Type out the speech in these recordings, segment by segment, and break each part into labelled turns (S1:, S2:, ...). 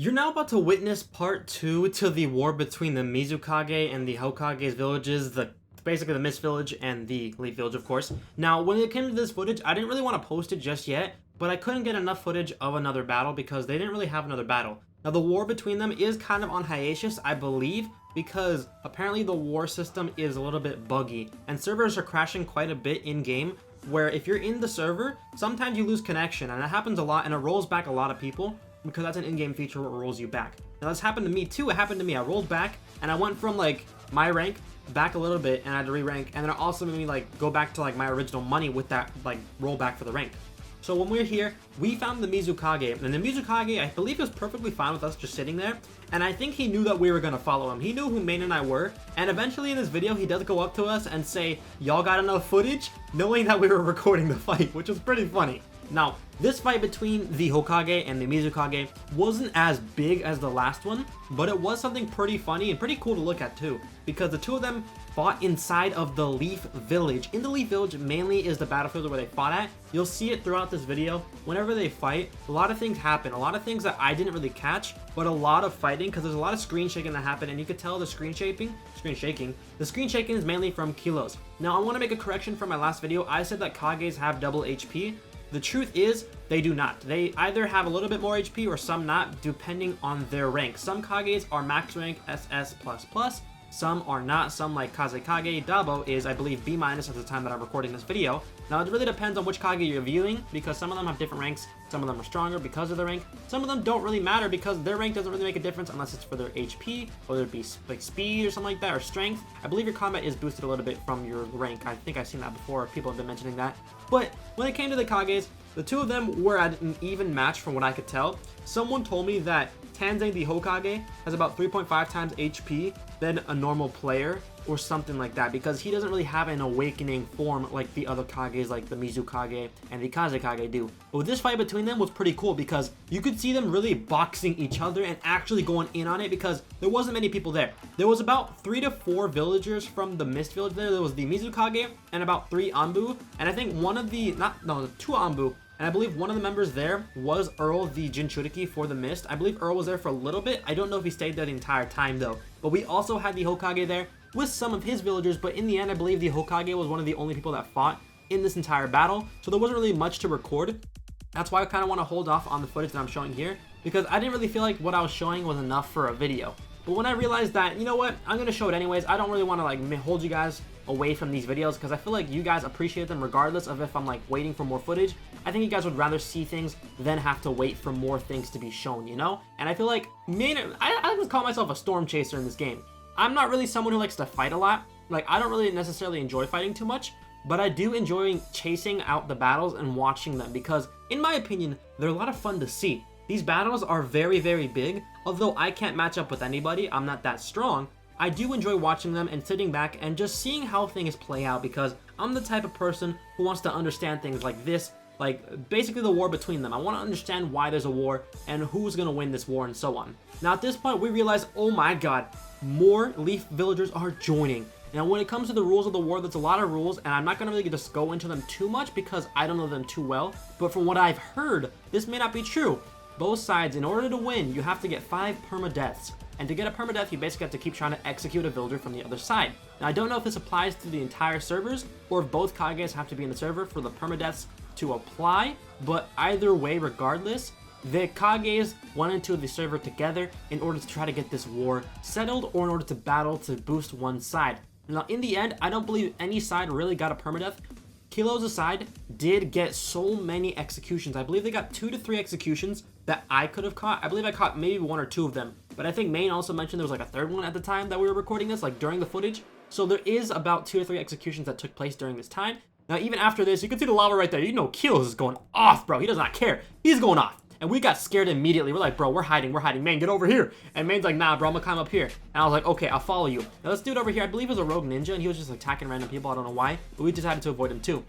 S1: You're now about to witness part 2 to the war between the Mizukage and the Hokage's villages, basically the Mist Village and the Leaf Village, of course. Now, when it came to this footage, I didn't really want to post it just yet, but I couldn't get enough footage of another battle because they didn't really have another battle. Now, the war between them is kind of on hiatus, I believe, because apparently the war system is a little bit buggy, and servers are crashing quite a bit in-game, where if you're in the server, sometimes you lose connection, and it happens a lot, and it rolls back a lot of people, because that's an in-game feature where it rolls you back. Now, this happened to me too. It happened to me. I rolled back, and I went from, like, my rank back a little bit, and I had to re-rank, and then it also made me, like, go back to, like, my original money with that, like, roll back for the rank. So when we're here, we found the Mizukage, and the Mizukage, I believe, was perfectly fine with us just sitting there, and I think he knew that we were gonna follow him. He knew who Main and I were, and eventually in this video, he does go up to us and say, "Y'all got enough footage?" knowing that we were recording the fight, which was pretty funny. Now, this fight between the Hokage and the Mizukage wasn't as big as the last one, but it was something pretty funny and pretty cool to look at too, because the two of them fought inside of the Leaf Village. In the Leaf Village mainly is the battlefield where they fought at. You'll see it throughout this video. Whenever they fight, a lot of things happen. A lot of things that I didn't really catch, but a lot of fighting, because there's a lot of screen shaking that happened, and you could tell the screen shaking is mainly from kilos. Now, I want to make a correction from my last video. I said that Kages have double HP. The truth is, they do not. They either have a little bit more HP or some not, depending on their rank. Some Kages are max rank SS++, some are not. Some, like Kage Dabo, is, I believe, B- at the time that I'm recording this video. Now, it really depends on which Kage you're viewing, because some of them have different ranks, some of them are stronger because of their rank, some of them don't really matter because their rank doesn't really make a difference unless it's for their HP, whether it be like speed or something like that, or strength. I believe your combat is boosted a little bit from your rank. I think I've seen that before. People have been mentioning that. But when it came to the Kages, the two of them were at an even match from what I could tell. Someone told me that Tanzane the Hokage has about 3.5 times HP than a normal player or something like that, because he doesn't really have an awakening form like the other Kages, like the Mizukage and the Kage do. But this fight between them was pretty cool because you could see them really boxing each other and actually going in on it, because there wasn't many people there. There was about 3 to 4 villagers from the Mist Village there. There was the Mizukage and about 3 Anbu, and I think one of the, 2 Anbu, and I believe one of the members there was Earl, the Jinchuriki for the Mist. I believe Earl was there for a little bit. I don't know if he stayed there the entire time though. But we also had the Hokage there with some of his villagers, but in the end, I believe the Hokage was one of the only people that fought in this entire battle, so there wasn't really much to record. That's why I kind of want to hold off on the footage that I'm showing here, because I didn't really feel like what I was showing was enough for a video. But when I realized that, you know what, I'm going to show it anyways. I don't really want to like hold you guys away from these videos, because I feel like you guys appreciate them regardless of if I'm like waiting for more footage. I think you guys would rather see things than have to wait for more things to be shown, you know? And I feel like I would call myself a storm chaser in this game. I'm not really someone who likes to fight a lot. Like, I don't really necessarily enjoy fighting too much, but I do enjoy chasing out the battles and watching them, because in my opinion, they're a lot of fun to see. These battles are very, very big. Although I can't match up with anybody, I'm not that strong, I do enjoy watching them and sitting back and just seeing how things play out, because I'm the type of person who wants to understand things like this, like basically the war between them. I want to understand why there's a war and who's going to win this war and so on. Now at this point we realize, oh my god, more Leaf villagers are joining. Now when it comes to the rules of the war, there's a lot of rules, and I'm not going to really just go into them too much because I don't know them too well, but from what I've heard, this may not be true. Both sides, in order to win, you have to get 5 permadeaths. And to get a permadeath, you basically have to keep trying to execute a villager from the other side. Now, I don't know if this applies to the entire servers, or if both Kages have to be in the server for the permadeaths to apply, but either way, regardless, the Kages went into the server together in order to try to get this war settled, or in order to battle to boost one side. Now, in the end, I don't believe any side really got a permadeath. Kilo's side did get so many executions. I believe they got 2 to 3 executions that I could have caught. I believe I caught maybe 1 or 2 of them. But I think Main also mentioned there was like a 3rd one at the time that we were recording this, like during the footage. So there is about 2 or 3 executions that took place during this time. Now, even after this, you can see the lava right there. You know Kilos is going off, bro. He does not care. He's going off. And we got scared immediately. We're like, bro, we're hiding. Main, get over here. And Main's like, nah, bro, I'm gonna climb up here. And I was like, okay, I'll follow you. Now, this dude over here, I believe it was a rogue ninja, and he was just attacking random people. I don't know why, but we decided to avoid him too.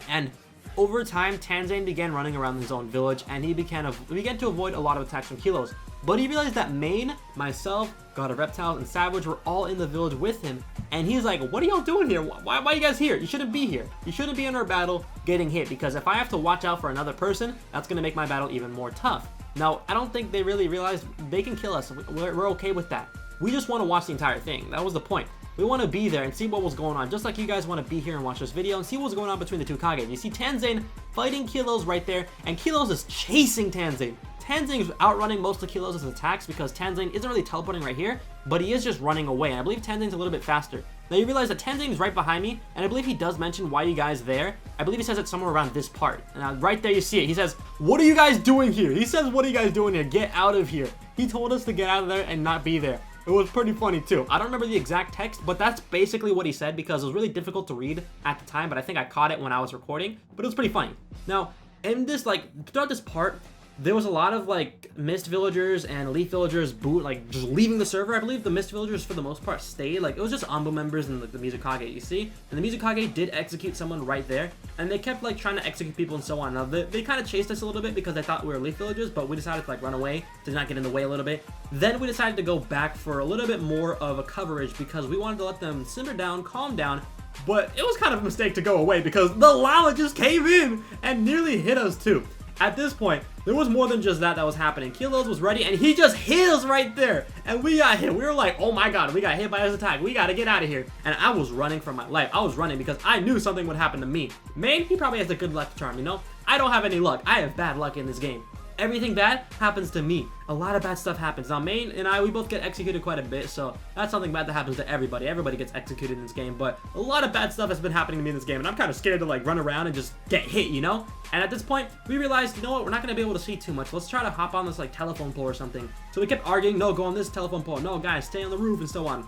S1: And over time, Tanzane began running around his own village, and he began to avoid a lot of attacks from Kilos. But he realized that Main, myself, God of Reptiles, and Savage were all in the village with him, and he's like, what are y'all doing here? Why are you guys here? You shouldn't be here. You shouldn't be in our battle getting hit, because if I have to watch out for another person, that's going to make my battle even more tough. Now, I don't think they really realized they can kill us. We're okay with that. We just want to watch the entire thing. That was the point. We want to be there and see what was going on, just like you guys want to be here and watch this video and see what's going on between the two Kage. You see Tanzane fighting Kilos right there, and Kilos is chasing Tanzane. Tanzane is outrunning most of Kilos' attacks because Tanzane isn't really teleporting right here, but he is just running away, and I believe Tanzane's a little bit faster. Now you realize that Tanzane is right behind me, and I believe he does mention why you guys there. I believe he says it somewhere around this part. Now right there you see it. He says, "What are you guys doing here?" He says, "What are you guys doing here? Get out of here." He told us to get out of there and not be there. It was pretty funny too. I don't remember the exact text, but that's basically what he said because it was really difficult to read at the time, but I think I caught it when I was recording, but it was pretty funny. Now, in this, throughout this part, there was a lot of mist villagers and leaf villagers just leaving the server. I believe the mist villagers for the most part stayed. It was just Anbu members and the Mizukage, you see? And the Mizukage did execute someone right there, and they kept trying to execute people and so on. Now they kind of chased us a little bit because they thought we were leaf villagers, but we decided to run away to not get in the way a little bit. Then we decided to go back for a little bit more of a coverage because we wanted to let them simmer down, calm down. But it was kind of a mistake to go away because the lava just came in and nearly hit us too. At this point, there was more than just that was happening. Kilos was ready, and he just hit us right there. And we got hit. We were like, oh my god, we got hit by his attack. We got to get out of here. And I was running for my life. I was running because I knew something would happen to me. Main, he probably has a good luck charm, you know? I don't have any luck. I have bad luck in this game. Everything bad happens to me. A lot of bad stuff happens. Now, Main and I, we both get executed quite a bit, so that's something bad that happens to everybody. Everybody gets executed in this game, but a lot of bad stuff has been happening to me in this game, and I'm kind of scared to, run around and just get hit, you know? And at this point, we realized, you know what, we're not going to be able to see too much. Let's try to hop on this, telephone pole or something. So we kept arguing, no, go on this telephone pole. No, guys, stay on the roof and so on.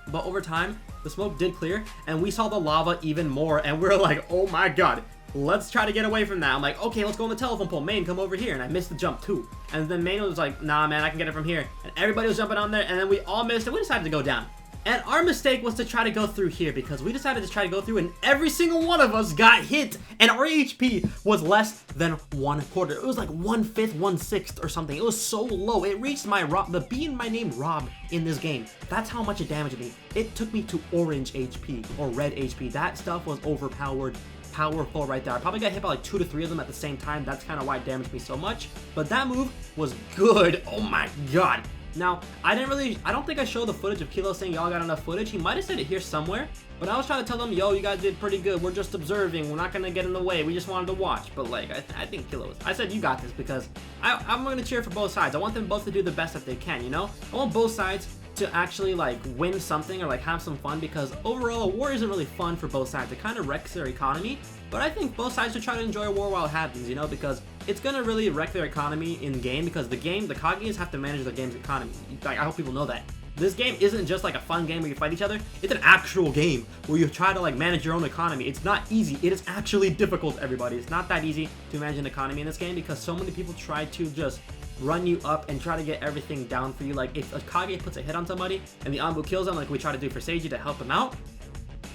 S1: But over time, the smoke did clear, and we saw the lava even more, and we're like, oh my god. Let's try to get away from that. I'm like, okay, let's go on the telephone pole. Main, come over here. And I missed the jump too. And then Main was like, nah, man, I can get it from here. And everybody was jumping on there. And then we all missed and we decided to go down. And our mistake was to try to go through here because we decided to try to go through and every single one of us got hit. And our HP was less than 1/4. It was like 1/5, 1/6 or something. It was so low. It reached the B in my name Rob in this game. That's how much it damaged me. It took me to orange HP or red HP. That stuff was overpowered. Powerful right there. I probably got hit by 2 to 3 of them at the same time. That's kind of why it damaged me so much. But that move was good. Oh my god. Now, I don't think I showed the footage of Kilo saying y'all got enough footage. He might have said it here somewhere, but I was trying to tell them, yo, you guys did pretty good. We're just observing. We're not going to get in the way. We just wanted to watch. But I think Kilo was. I said you got this because I'm going to cheer for both sides. I want them both to do the best that they can, you know? I want both sides to actually win something or have some fun because overall a war isn't really fun for both sides. It kind of wrecks their economy, but I think both sides should try to enjoy a war while it happens, you know, because it's gonna really wreck their economy in game because the Kages have to manage their game's economy. I hope people know that. This game isn't just a fun game where you fight each other. It's an actual game where you try to manage your own economy. It's not easy. It is actually difficult, everybody. It's not that easy to manage an economy in this game because so many people try to just run you up and try to get everything down for you. If a Kage puts a hit on somebody and the Anbu kills them, like we try to do for Seiji to help him out,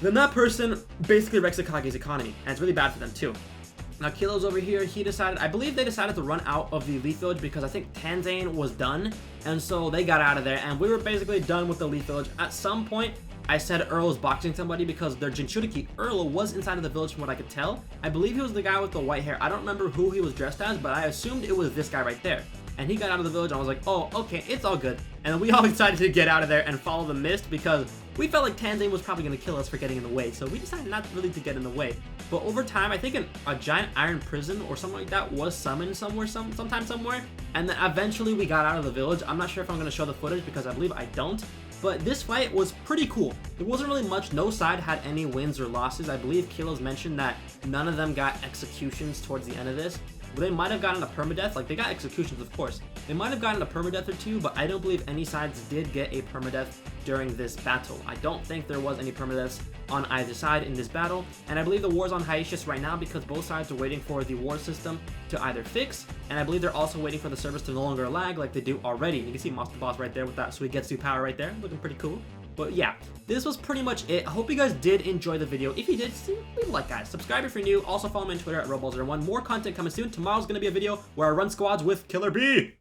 S1: then that person basically wrecks the Kage's economy, and it's really bad for them too. Now Kilo's over here, I believe they decided to run out of the Leaf Village because I think Tanzane was done, and so they got out of there, and we were basically done with the Leaf Village. At some point, I said Earl was boxing somebody because their Jinchuriki, Earl, was inside of the village from what I could tell. I believe he was the guy with the white hair. I don't remember who he was dressed as, but I assumed it was this guy right there. And he got out of the village, and I was like, oh, okay, it's all good. And then we all decided to get out of there and follow the mist because we felt like Tanzane was probably going to kill us for getting in the way. So we decided not really to get in the way. But over time, I think a giant iron prison or something like that was summoned sometime somewhere. And then eventually we got out of the village. I'm not sure if I'm going to show the footage because I believe I don't. But this fight was pretty cool. There wasn't really much. No side had any wins or losses. I believe Kilos mentioned that none of them got executions towards the end of this. They might have gotten a permadeath, they got executions of course. They might have gotten a permadeath or two, but I don't believe any sides did get a permadeath during this battle. I don't think there was any permadeaths on either side in this battle, and I believe the war's on hiatus right now because both sides are waiting for the war system to either fix, and I believe they're also waiting for the servers to no longer lag like they do already. You can see Monster Boss right there with that sweet Getsu power right there, looking pretty cool. But yeah, this was pretty much it. I hope you guys did enjoy the video. If you did, leave a like, guys. Subscribe if you're new. Also follow me on Twitter at Roball01. More content coming soon. Tomorrow's going to be a video where I run squads with Killer B.